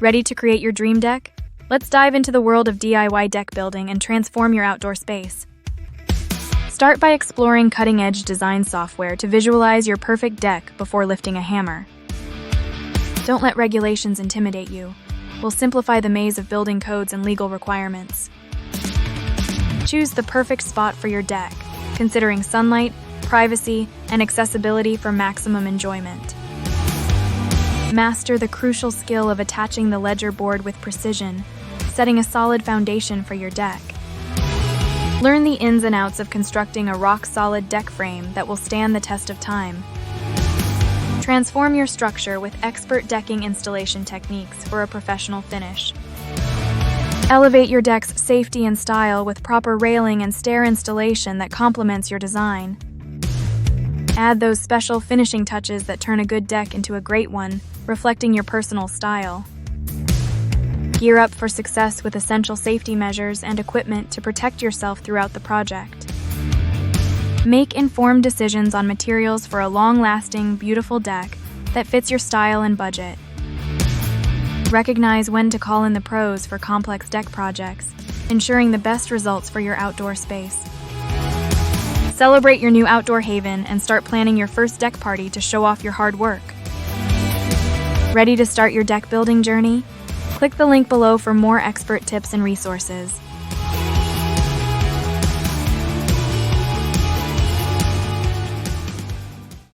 Ready to create your dream deck? Let's dive into the world of DIY deck building and transform your outdoor space. Start by exploring cutting-edge design software to visualize your perfect deck before lifting a hammer. Don't let regulations intimidate you. We'll simplify the maze of building codes and legal requirements. Choose the perfect spot for your deck, considering sunlight, privacy, and accessibility for maximum enjoyment. Master the crucial skill of attaching the ledger board with precision, setting a solid foundation for your deck. Learn the ins and outs of constructing a rock-solid deck frame that will stand the test of time. Transform your structure with expert decking installation techniques for a professional finish. Elevate your deck's safety and style with proper railing and stair installation that complements your design. Add those special finishing touches that turn a good deck into a great one, reflecting your personal style. Gear up for success with essential safety measures and equipment to protect yourself throughout the project. Make informed decisions on materials for a long-lasting, beautiful deck that fits your style and budget. Recognize when to call in the pros for complex deck projects, ensuring the best results for your outdoor space. Celebrate your new outdoor haven and start planning your first deck party to show off your hard work. Ready to start your deck building journey? Click the link below for more expert tips and resources.